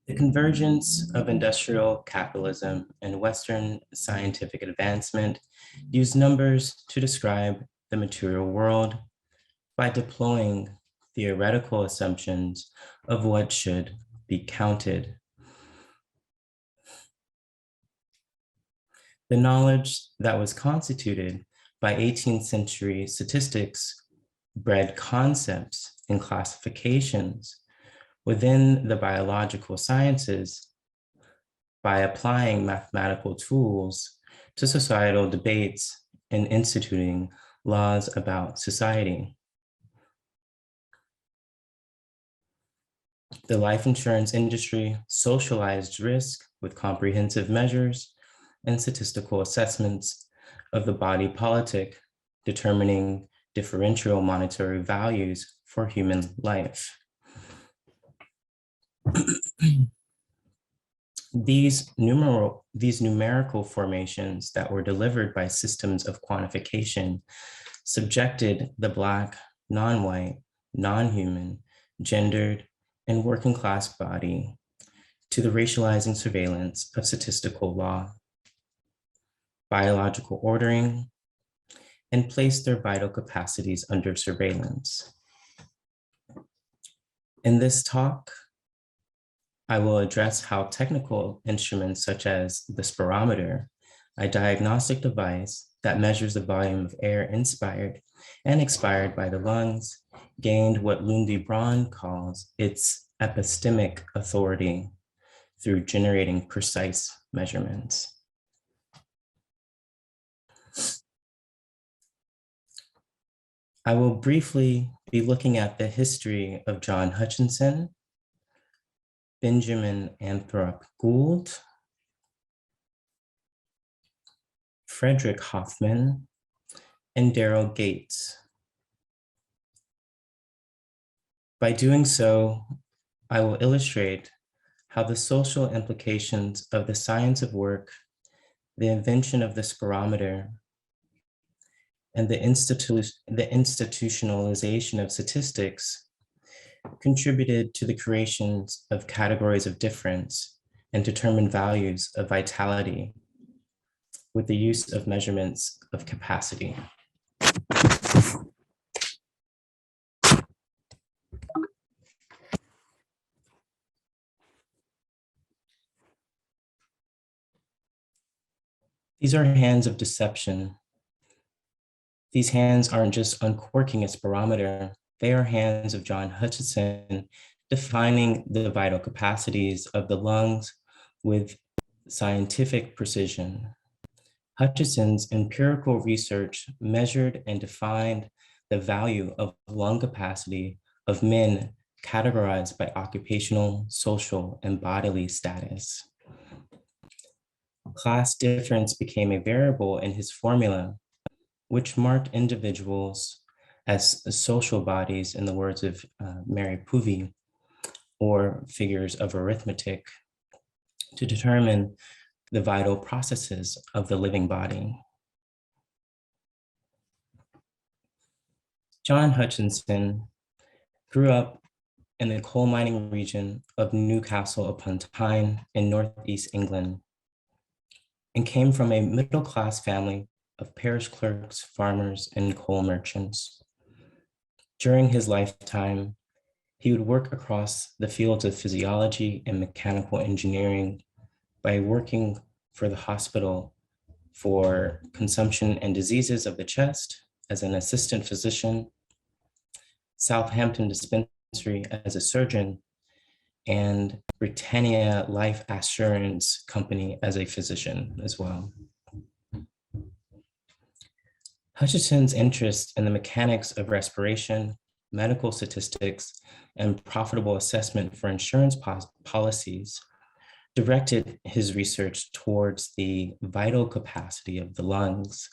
The convergence of industrial capitalism and Western scientific advancement use numbers to describe the material world by deploying theoretical assumptions of what should be counted. The knowledge that was constituted by 18th century statistics bred concepts and classifications within the biological sciences by applying mathematical tools to societal debates and instituting laws about society. The life insurance industry socialized risk with comprehensive measures and statistical assessments of the body politic, determining differential monetary values for human life. These numerical formations that were delivered by systems of quantification subjected the Black, non-white, non-human, gendered, and working class body to the racializing surveillance of statistical law, biological ordering, and placed their vital capacities under surveillance. In this talk, I will address how technical instruments such as the spirometer, a diagnostic device that measures the volume of air inspired and expired by the lungs, gained what Lundy Braun calls its epistemic authority through generating precise measurements. I will briefly be looking at the history of John Hutchinson, Benjamin Anthrop Gould, Frederick Hoffman, and Daryl Gates. By doing so, I will illustrate how the social implications of the science of work, the invention of the spirometer, and the institutionalization of statistics contributed to the creations of categories of difference and determined values of vitality with the use of measurements of capacity. These are hands of deception. These hands aren't just uncorking a spirometer, they are hands of John Hutchinson defining the vital capacities of the lungs with scientific precision. Hutchinson's empirical research measured and defined the value of lung capacity of men categorized by occupational, social, and bodily status. Class difference became a variable in his formula, which marked individuals as social bodies, in the words of Mary Poovey, or figures of arithmetic, to determine the vital processes of the living body. John Hutchinson grew up in the coal mining region of Newcastle upon Tyne in Northeast England, and came from a middle-class family of parish clerks, farmers, and coal merchants. During his lifetime, he would work across the fields of physiology and mechanical engineering by working for the hospital for consumption and diseases of the chest as an assistant physician, Southampton Dispensary as a surgeon, and Britannia Life Assurance Company as a physician as well. Hutchinson's interest in the mechanics of respiration, medical statistics, and profitable assessment for insurance policies directed his research towards the vital capacity of the lungs.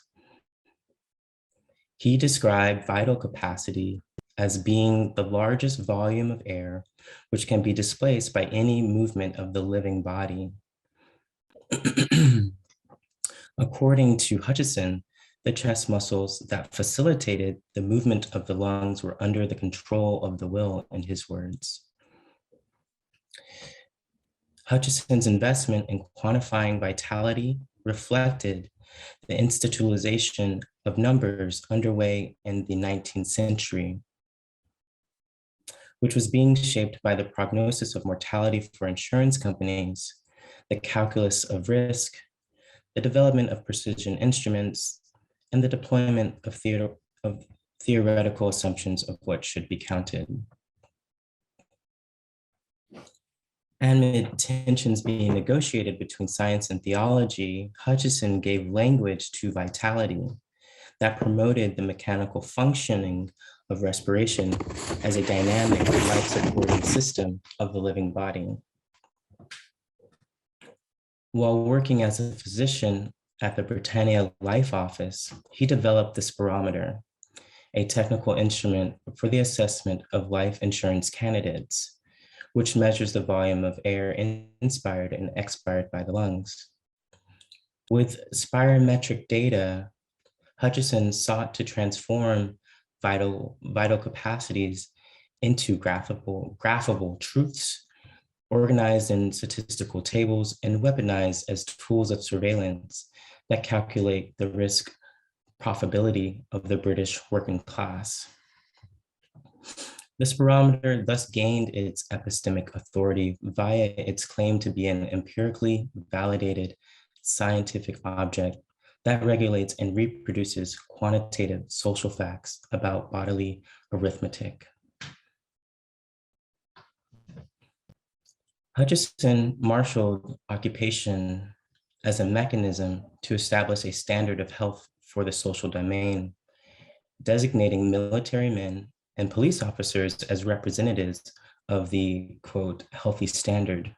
He described vital capacity as being the largest volume of air which can be displaced by any movement of the living body. According to Hutchinson, the chest muscles that facilitated the movement of the lungs were under the control of the will, in his words. Hutchison's investment in quantifying vitality reflected the institutionalization of numbers underway in the 19th century, which was being shaped by the prognosis of mortality for insurance companies, the calculus of risk, the development of precision instruments, and the deployment of theoretical assumptions of what should be counted. Amid tensions being negotiated between science and theology, Hutchison gave language to vitality that promoted the mechanical functioning of respiration as a dynamic life-supporting system of the living body. While working as a physician at the Britannia Life Office, he developed the spirometer, a technical instrument for the assessment of life insurance candidates, which measures the volume of air inspired and expired by the lungs. With spirometric data, Hutchison sought to transform vital capacities into graphable truths, organized in statistical tables and weaponized as tools of surveillance that calculate the risk profitability of the British working class. The spirometer thus gained its epistemic authority via its claim to be an empirically validated scientific object that regulates and reproduces quantitative social facts about bodily arithmetic. Hutchison marshaled occupation as a mechanism to establish a standard of health for the social domain, designating military men and police officers as representatives of the, quote, healthy standard.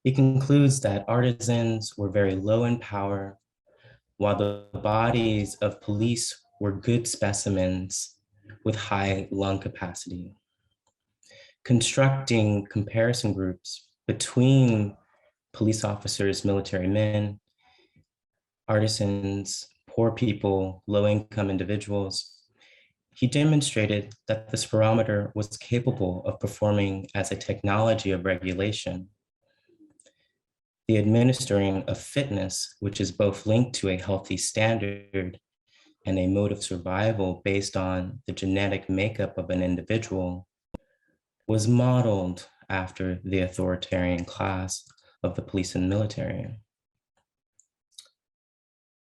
He concludes that artisans were very low in power, while the bodies of police were good specimens with high lung capacity. Constructing comparison groups between police officers, military men, artisans, poor people, low-income individuals, he demonstrated that the spirometer was capable of performing as a technology of regulation. The administering of fitness, which is both linked to a healthy standard and a mode of survival based on the genetic makeup of an individual, was modeled after the authoritarian class of the police and military,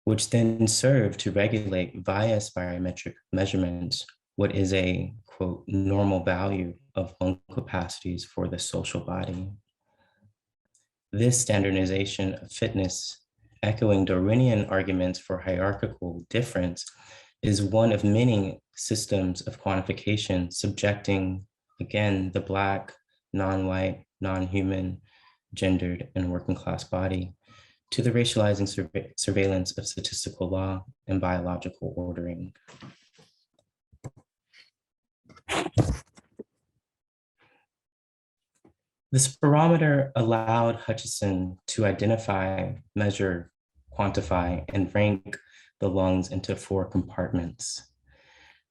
which then served to regulate via spirometric measurements what is a, quote, normal value of lung capacities for the social body. This standardization of fitness, echoing Darwinian arguments for hierarchical difference, is one of many systems of quantification subjecting, again, the Black, non-white, non-human, gendered, and working class body to the racializing surveillance of statistical law and biological ordering. The spirometer allowed Hutchison to identify, measure, quantify, and rank the lungs into 4 compartments.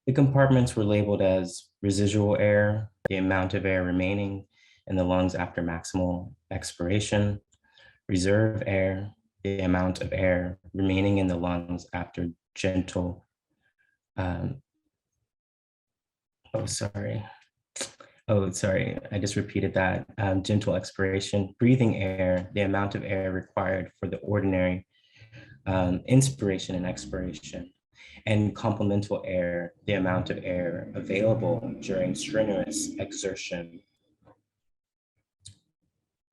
The compartments were labeled as residual air, the amount of air remaining in the lungs after maximal expiration; reserve air, the amount of air remaining in the lungs after gentle, I just repeated that. Gentle expiration; breathing air, the amount of air required for the ordinary inspiration and expiration; and complemental air, the amount of air available during strenuous exertion.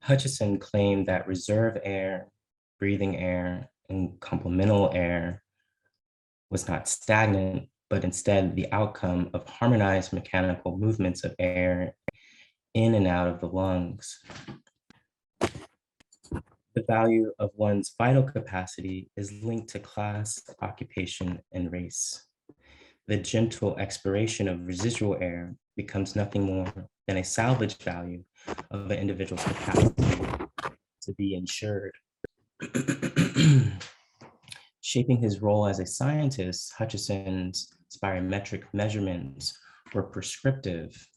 Hutchison claimed that reserve air, breathing air, and complemental air was not stagnant, but instead the outcome of harmonized mechanical movements of air in and out of the lungs. The value of one's vital capacity is linked to class, occupation, and race. The gentle expiration of residual air becomes nothing more than a salvage value of an individual's capacity to be insured. Shaping his role as a scientist, Hutchison's spirometric measurements were prescriptive.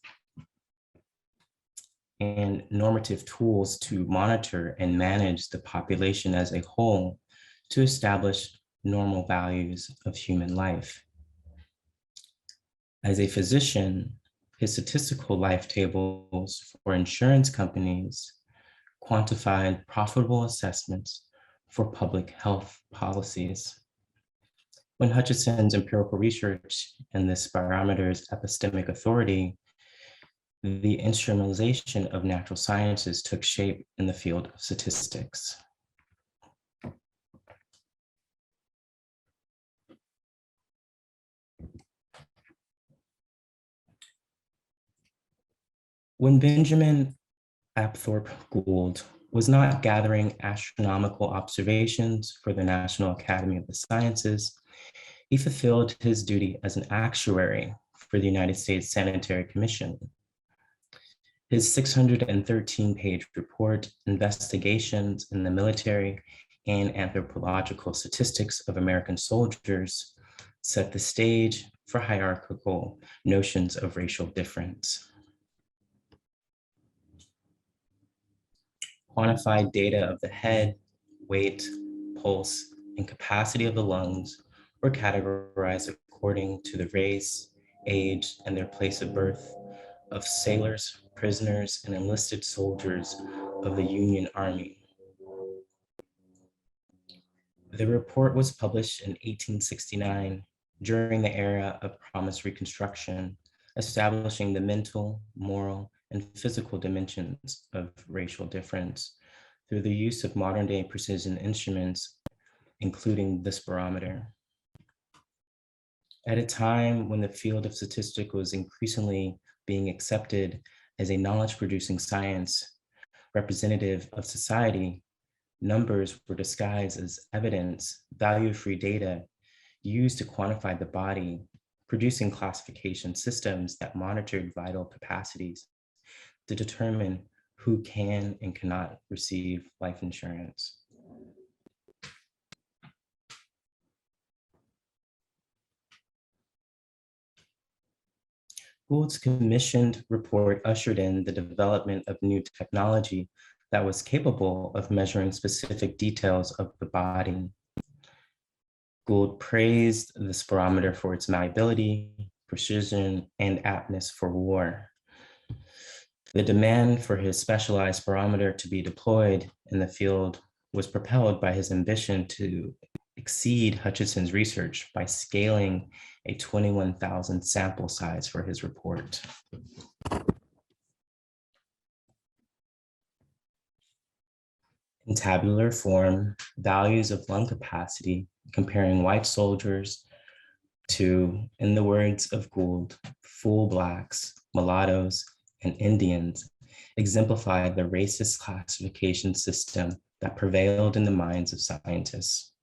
and normative tools to monitor and manage the population as a whole to establish normal values of human life. As a physician, his statistical life tables for insurance companies quantified profitable assessments for public health policies. When Hutchinson's empirical research and the spirometer's epistemic authority, the instrumentalization of natural sciences took shape in the field of statistics. When Benjamin Apthorpe Gould was not gathering astronomical observations for the National Academy of the Sciences, he fulfilled his duty as an actuary for the United States Sanitary Commission. His 613-page report, Investigations in the Military and Anthropological Statistics of American Soldiers, set the stage for hierarchical notions of racial difference. Quantified data of the head, weight, pulse, and capacity of the lungs were categorized according to the race, age, and their place of birth of sailors, prisoners, and enlisted soldiers of the Union Army. The report was published in 1869 during the era of promised Reconstruction, establishing the mental, moral, and physical dimensions of racial difference through the use of modern-day precision instruments, including the spirometer. At a time when the field of statistics was increasingly being accepted as a knowledge-producing science representative of society, numbers were disguised as evidence, value-free data used to quantify the body, producing classification systems that monitored vital capacities to determine who can and cannot receive life insurance. Gould's commissioned report ushered in the development of new technology that was capable of measuring specific details of the body. Gould praised the spirometer for its malleability, precision, and aptness for war. The demand for his specialized spirometer to be deployed in the field was propelled by his ambition to exceed Hutchinson's research by scaling a 21,000 sample size for his report. In tabular form, values of lung capacity comparing white soldiers to, in the words of Gould, full Blacks, mulattoes, and Indians exemplified the racist classification system that prevailed in the minds of scientists.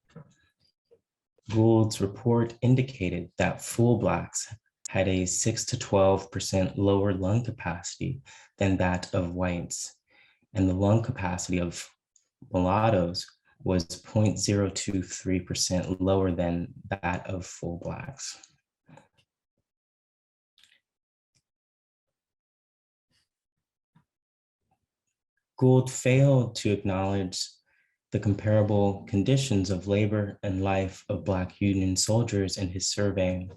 Gould's report indicated that full Blacks had a 6 to 12% lower lung capacity than that of whites, and the lung capacity of mulattoes was 0.023% lower than that of full Blacks. Gould failed to acknowledge the comparable conditions of labor and life of Black Union soldiers in his survey.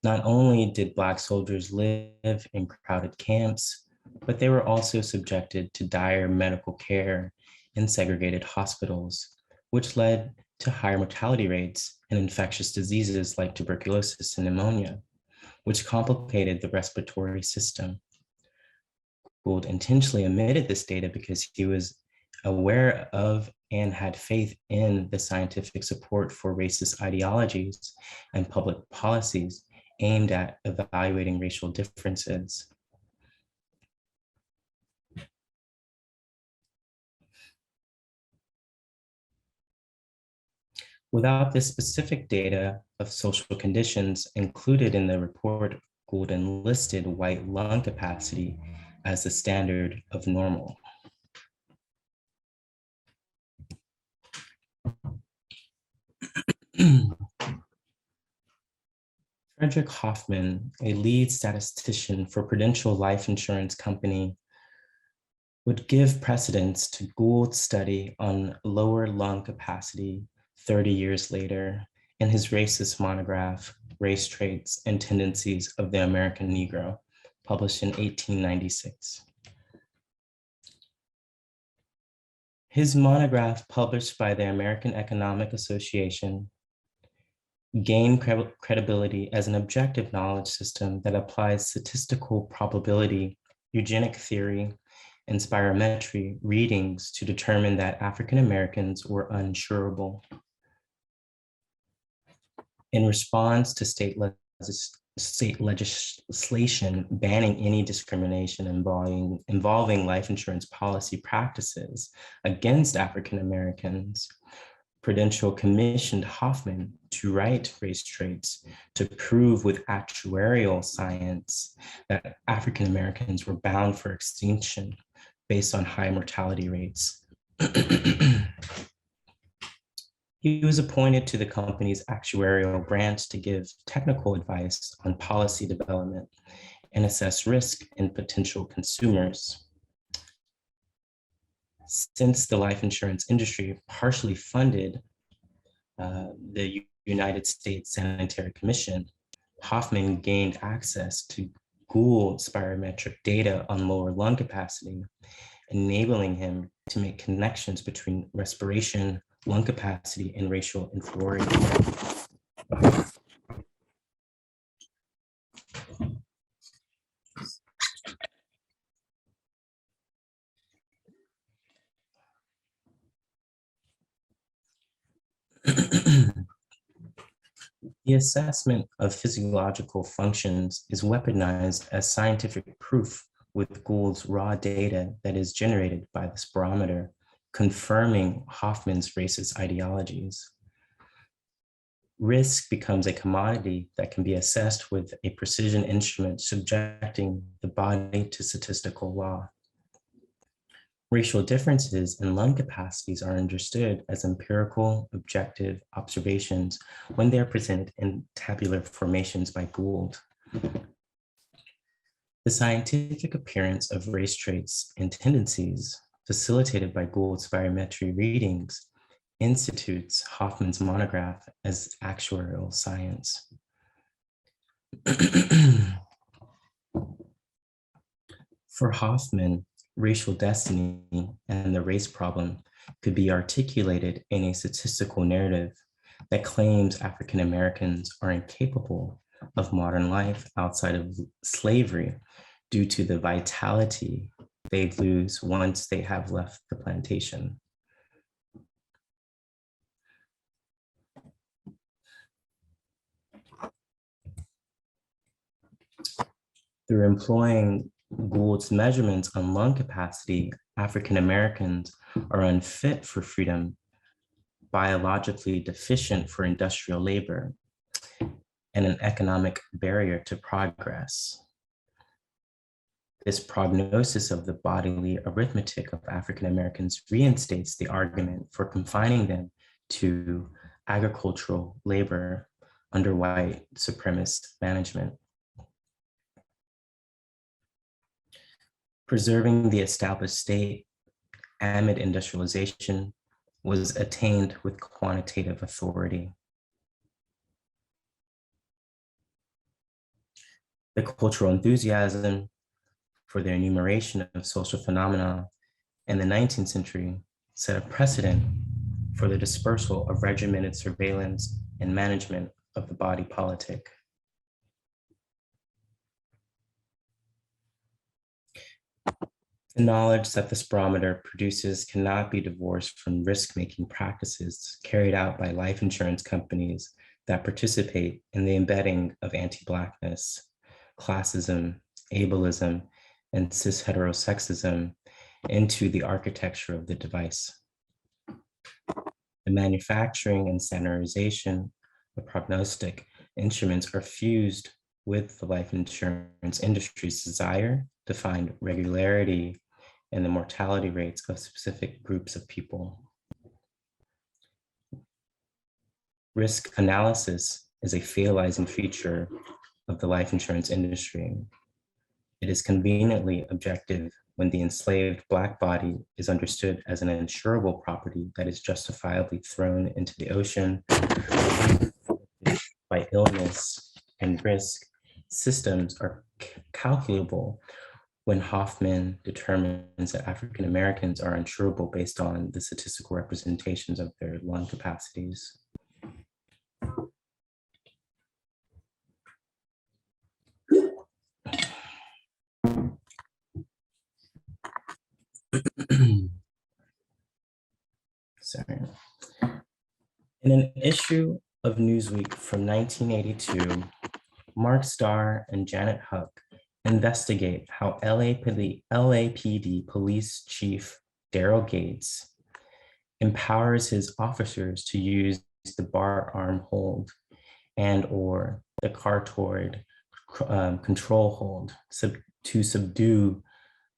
Not only did Black soldiers live in crowded camps, but they were also subjected to dire medical care in segregated hospitals, which led to higher mortality rates and infectious diseases like tuberculosis and pneumonia, which complicated the respiratory system. Gould intentionally omitted this data because he was aware of and had faith in the scientific support for racist ideologies and public policies aimed at evaluating racial differences. Without this specific data of social conditions included in the report, Gould enlisted white lung capacity as the standard of normal. Frederick Hoffman, a lead statistician for Prudential Life Insurance Company, would give precedence to Gould's study on lower lung capacity 30 years later in his racist monograph, Race Traits and Tendencies of the American Negro, published in 1896. His monograph, published by the American Economic Association, gained credibility as an objective knowledge system that applies statistical probability, eugenic theory, and spirometry readings to determine that African Americans were uninsurable. In response to state legislation banning any discrimination involving life insurance policy practices against African Americans, Prudential commissioned Hoffman to write Race Traits to prove with actuarial science that African Americans were bound for extinction based on high mortality rates. He was appointed to the company's actuarial branch to give technical advice on policy development and assess risk in potential consumers. Since the life insurance industry partially funded the United States Sanitary Commission, Hoffman gained access to Gould's spirometric data on lower lung capacity, enabling him to make connections between respiration, lung capacity, and racial inferiority. The assessment of physiological functions is weaponized as scientific proof with Gould's raw data that is generated by the spirometer, confirming Hoffman's racist ideologies. Risk becomes a commodity that can be assessed with a precision instrument subjecting the body to statistical law. Racial differences in lung capacities are understood as empirical, objective observations when they are presented in tabular formations by Gould. The scientific appearance of race traits and tendencies, facilitated by Gould's spirometry readings, institutes Hoffman's monograph as actuarial science. For Hoffman, racial destiny and the race problem could be articulated in a statistical narrative that claims African Americans are incapable of modern life outside of slavery due to the vitality they lose once they have left the plantation. Through employing Gould's measurements on lung capacity, African Americans are unfit for freedom, biologically deficient for industrial labor, and an economic barrier to progress. This prognosis of the bodily arithmetic of African Americans reinstates the argument for confining them to agricultural labor under white supremacist management. Preserving the established state amid industrialization was attained with quantitative authority. The cultural enthusiasm for the enumeration of social phenomena in the 19th century set a precedent for the dispersal of regimented surveillance and management of the body politic. The knowledge that the spirometer produces cannot be divorced from risk-making practices carried out by life insurance companies that participate in the embedding of anti-Blackness, classism, ableism, and cis-heterosexism into the architecture of the device. The manufacturing and standardization of prognostic instruments are fused with the life insurance industry's desire to find regularity in the mortality rates of specific groups of people. Risk analysis is a realizing feature of the life insurance industry. It is conveniently objective when the enslaved Black body is understood as an insurable property that is justifiably thrown into the ocean by illness and risk. Systems are calculable when Hoffman determines that African Americans are insurable based on the statistical representations of their lung capacities. Sorry. In an issue of Newsweek from 1982, Mark Starr and Janet Huck investigate how LAPD Police Chief Daryl Gates empowers his officers to use the bar arm hold and or the cartoid control hold to subdue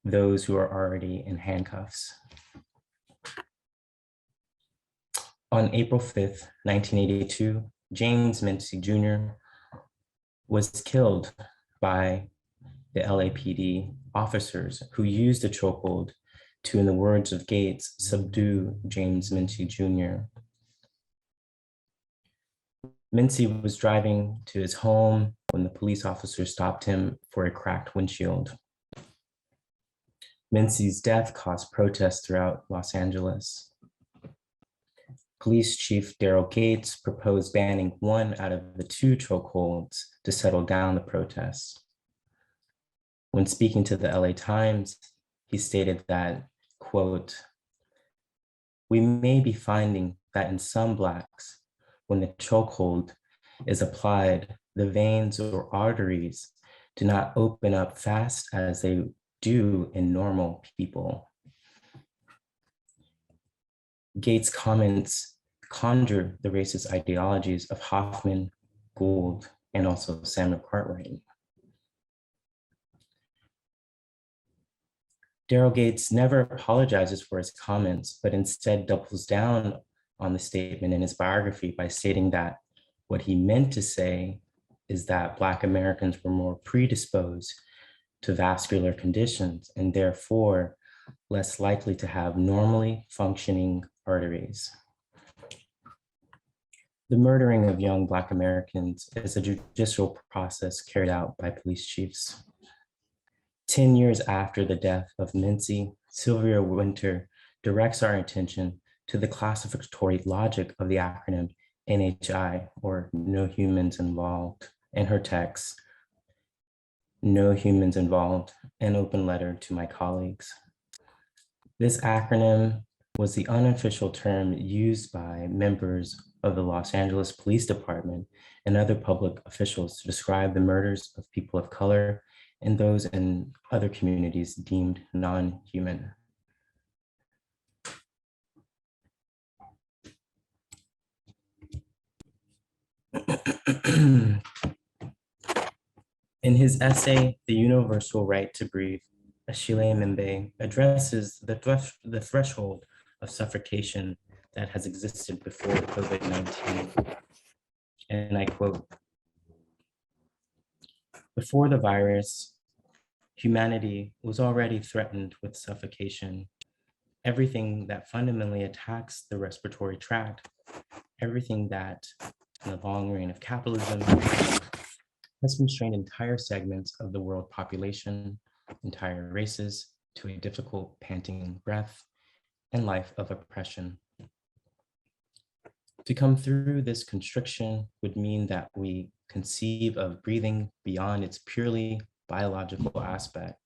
those who are already in handcuffs. On April 5th, 1982, James Mincy Jr. was killed by the LAPD officers who used the chokehold to, in the words of Gates, subdue James Mincy Jr. Mincy was driving to his home when the police officer stopped him for a cracked windshield. Mincy's death caused protests throughout Los Angeles. Police Chief Daryl Gates proposed banning one out of the two chokeholds to settle down the protests. When speaking to the LA Times, he stated that, quote, "We may be finding that in some Blacks, when the chokehold is applied, the veins or arteries do not open up fast as they do in normal people." Gates' comments conjure the racist ideologies of Hoffman, Gould, and also Samuel Cartwright. Daryl Gates never apologizes for his comments, but instead doubles down on the statement in his biography by stating that what he meant to say is that Black Americans were more predisposed to vascular conditions and therefore less likely to have normally functioning arteries. The murdering of young Black Americans is a judicial process carried out by police chiefs. 10 years after the death of Mincy, Sylvia Winter directs our attention to the classificatory logic of the acronym NHI, or No Humans Involved, in her text, No Humans Involved, an open letter to my colleagues. This acronym was the unofficial term used by members of the Los Angeles Police Department and other public officials to describe the murders of people of color and those in other communities deemed non-human. In his essay, The Universal Right to Breathe, Achille Mbembe addresses the threshold of suffocation that has existed before COVID-19. And I quote, "Before the virus, humanity was already threatened with suffocation. Everything that fundamentally attacks the respiratory tract, everything that, in the long reign of capitalism, has constrained entire segments of the world population, entire races, to a difficult panting breath and life of oppression. To come through this constriction would mean that we conceive of breathing beyond its purely biological aspect,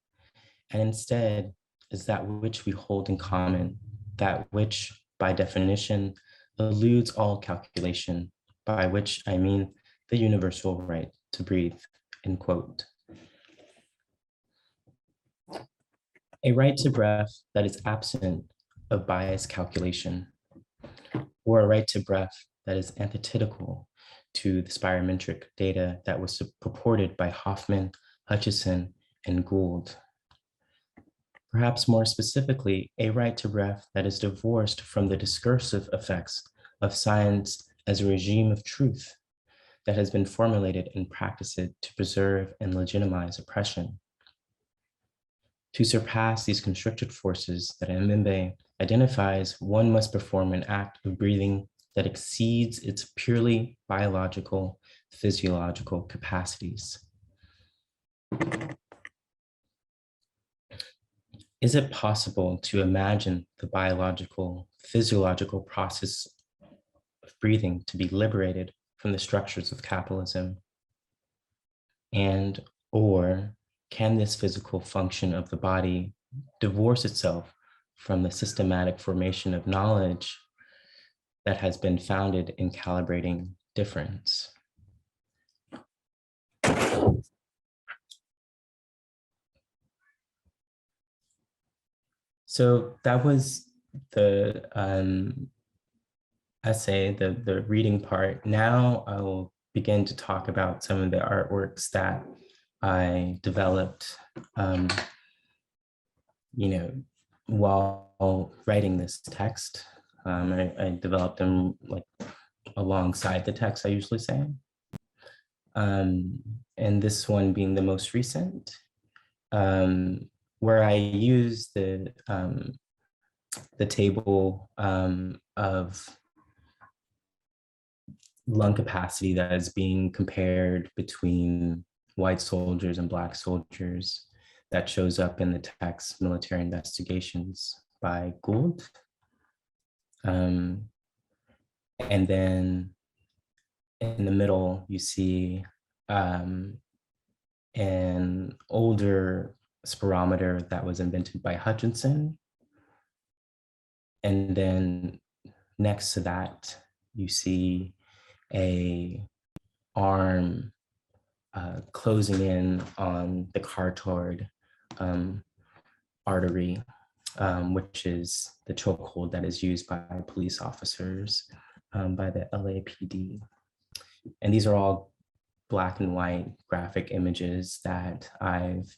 and instead is that which we hold in common, that which by definition eludes all calculation, by which I mean the universal right to breathe," end quote. A right to breath that is absent of biased calculation, or a right to breath that is antithetical to the spirometric data that was purported by Hoffman, Hutchison, and Gould. Perhaps more specifically, a right to breath that is divorced from the discursive effects of science as a regime of truth that has been formulated and practiced to preserve and legitimize oppression. To surpass these constricted forces that Mbembe identifies, one must perform an act of breathing that exceeds its purely biological, physiological capacities. Is it possible to imagine the biological, physiological process of breathing to be liberated from the structures of capitalism? And or can this physical function of the body divorce itself from the systematic formation of knowledge that has been founded in calibrating difference? So that was the essay, the reading part. Now I will begin to talk about some of the artworks that I developed, while writing this text. I developed them like alongside the text, I usually say. And this one being the most recent, where I use the table of lung capacity that is being compared between white soldiers and Black soldiers that shows up in the text Military Investigations by Gould. And then in the middle, you see an older spirometer that was invented by Hutchinson. And then next to that, you see a arm closing in on the carotid artery, which is the chokehold that is used by police officers, by the LAPD. And these are all Black and white graphic images that I've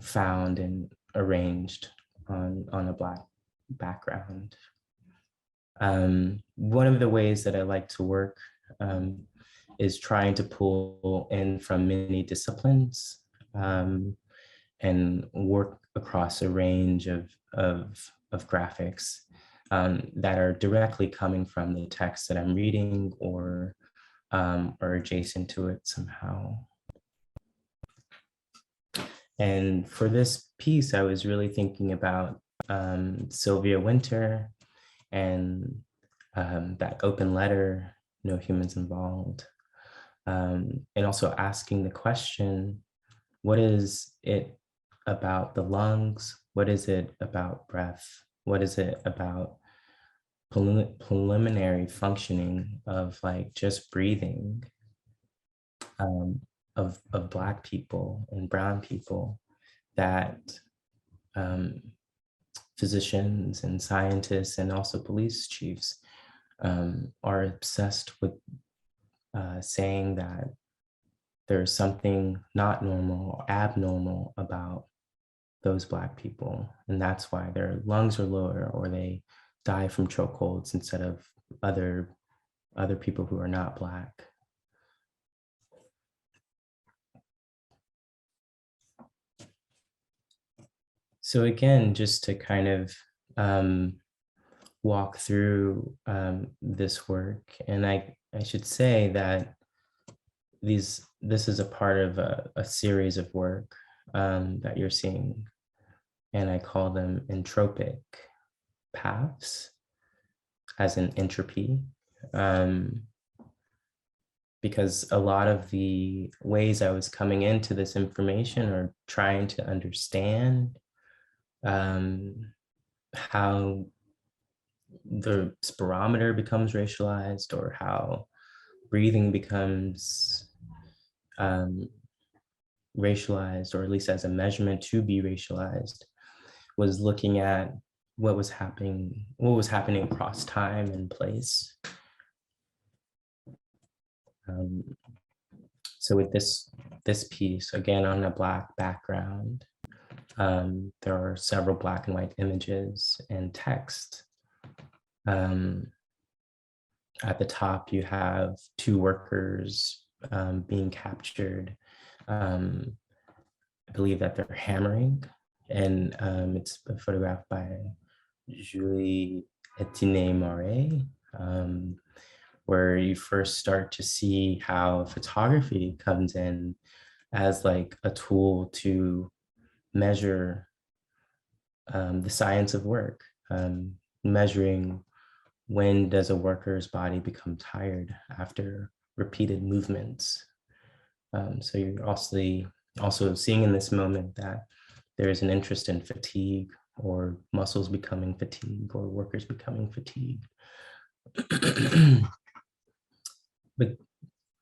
found and arranged on a Black background. One of the ways that I like to work is trying to pull in from many disciplines and work across a range of graphics that are directly coming from the text that I'm reading or adjacent to it somehow. And for this piece, I was really thinking about Sylvia Wynter and that open letter, No Humans Involved. And also asking the question, what is it about the lungs? What is it about breath? What is it about preliminary functioning of like just breathing of Black people and brown people that physicians and scientists and also police chiefs are obsessed with saying that there's something not normal or abnormal about those Black people. And that's why their lungs are lower or they die from chokeholds instead of other people who are not Black. So again, just to kind of walk through this work, and I should say that this is a part of a series of work that you're seeing, and I call them entropic paths, as in entropy, because a lot of the ways I was coming into this information are trying to understand how the spirometer becomes racialized, or how breathing becomes racialized, or at least as a measurement to be racialized, was looking at what was happening across time and place. So with this piece, again, on a Black background, there are several Black and white images and text. At the top, you have two workers being captured. I believe that they're hammering. And it's a photograph by Julie Etienne-Marais, where you first start to see how photography comes in as like a tool to measure the science of work, measuring when does a worker's body become tired after repeated movements. So you're also seeing in this moment that there is an interest in fatigue, or muscles becoming fatigued, or workers becoming fatigued. But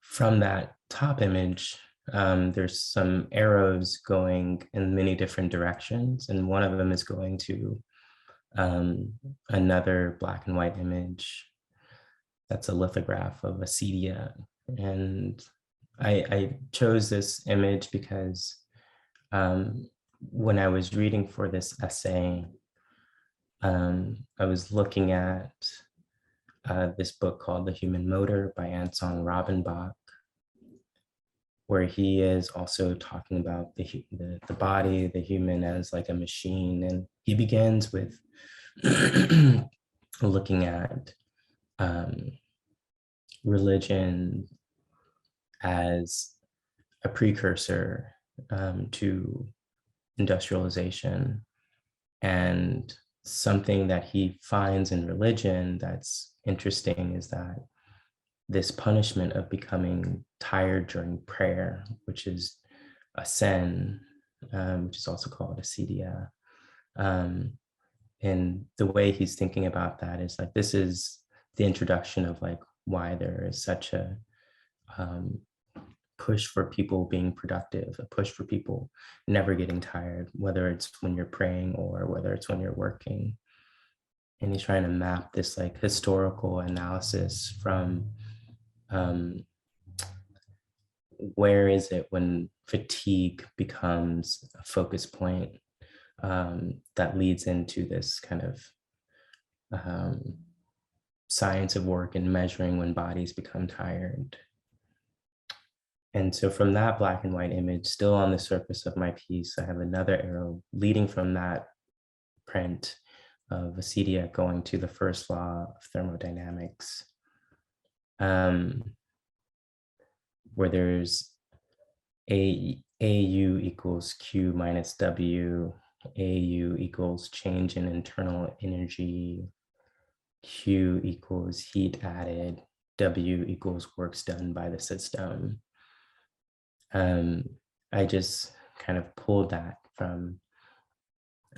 from that top image, there's some arrows going in many different directions, and one of them is going to another black and white image that's a lithograph of acedia. And I chose this image because when I was reading for this essay, I was looking at this book called The Human Motor by Anton Robbenbach, where he is also talking about the body, the human as like a machine. And he begins with looking at religion as a precursor to industrialization. And something that he finds in religion that's interesting is that this punishment of becoming tired during prayer, which is a sin, which is also called acedia. And the way he's thinking about that is like, this is the introduction of like why there is such a push for people being productive, a push for people never getting tired, whether it's when you're praying or whether it's when you're working. And he's trying to map this like historical analysis from where is it when fatigue becomes a focus point that leads into this kind of science of work and measuring when bodies become tired. And so from that black and white image, still on the surface of my piece, I have another arrow leading from that print of acedia going to the first law of thermodynamics, where there's AU equals Q minus W, AU equals change in internal energy, Q equals heat added, W equals works done by the system. I just kind of pulled that from,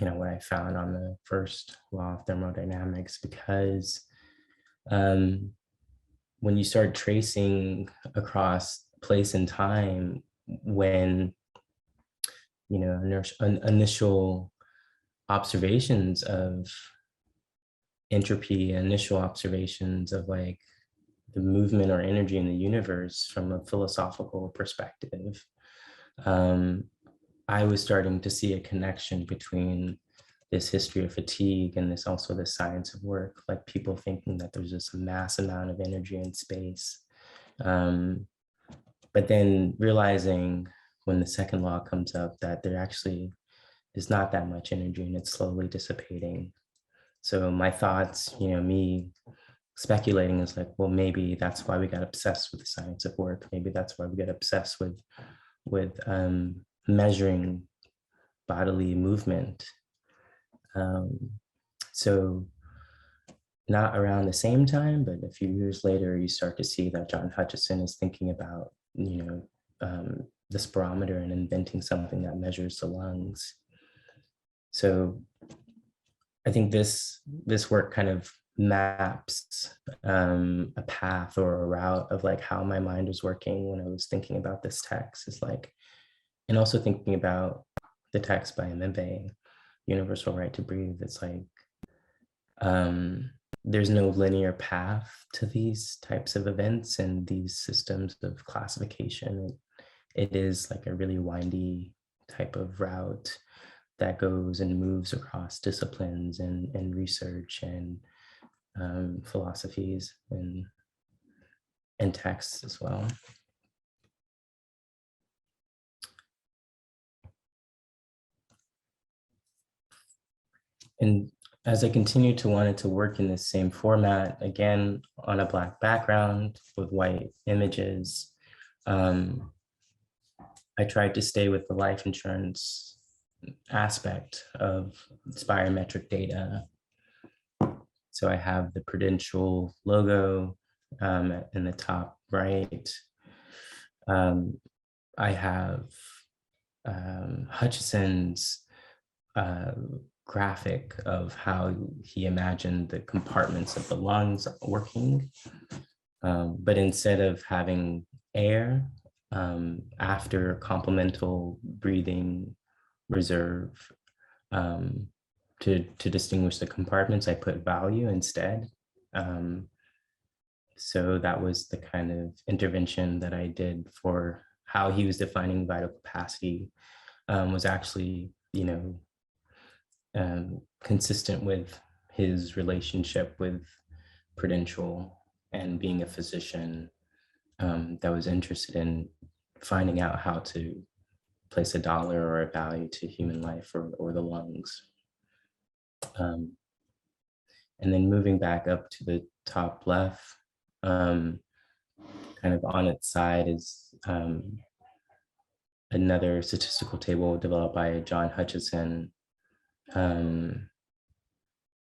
what I found on the first law of thermodynamics, because when you start tracing across place and time, when initial observations of entropy, initial observations of like the movement or energy in the universe from a philosophical perspective, I was starting to see a connection between this history of fatigue and this also the science of work, like people thinking that there's just a mass amount of energy in space. But then realizing when the second law comes up that there actually is not that much energy and it's slowly dissipating. So my thoughts, me speculating is like, well, maybe that's why we got obsessed with the science of work. Maybe that's why we get obsessed with measuring bodily movement. So not around the same time, but a few years later, you start to see that John Hutchison is thinking about, the spirometer and inventing something that measures the lungs. So I think this work kind of maps a path or a route of like how my mind was working when I was thinking about this text. Is like, and also thinking about the text by Mbe, Universal Right to Breathe. It's like there's no linear path to these types of events and these systems of classification. It is like a really windy type of route that goes and moves across disciplines and research and philosophies and texts as well. And as I continued to wanted to work in the same format, again, on a Black background with white images, I tried to stay with the life insurance aspect of spirometric data. So I have the Prudential logo in the top right. I have Hutchison's graphic of how he imagined the compartments of the lungs working. But instead of having air after complemental breathing reserve to distinguish the compartments, I put value instead. So that was the kind of intervention that I did for how he was defining vital capacity, was actually, consistent with his relationship with Prudential and being a physician that was interested in finding out how to place a dollar or a value to human life or the lungs. And then moving back up to the top left, kind of on its side is another statistical table developed by John Hutchison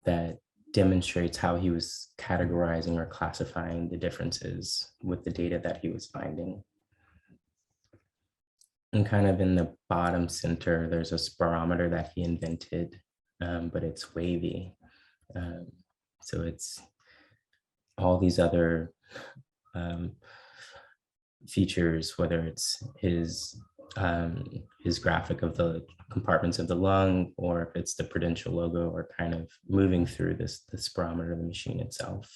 that demonstrates how he was categorizing or classifying the differences with the data that he was finding. And kind of in the bottom center, there's a spirometer that he invented, but it's wavy. So it's all these other features, whether it's his graphic of the compartments of the lung, or if it's the Prudential logo, or kind of moving through the spirometer of the machine itself.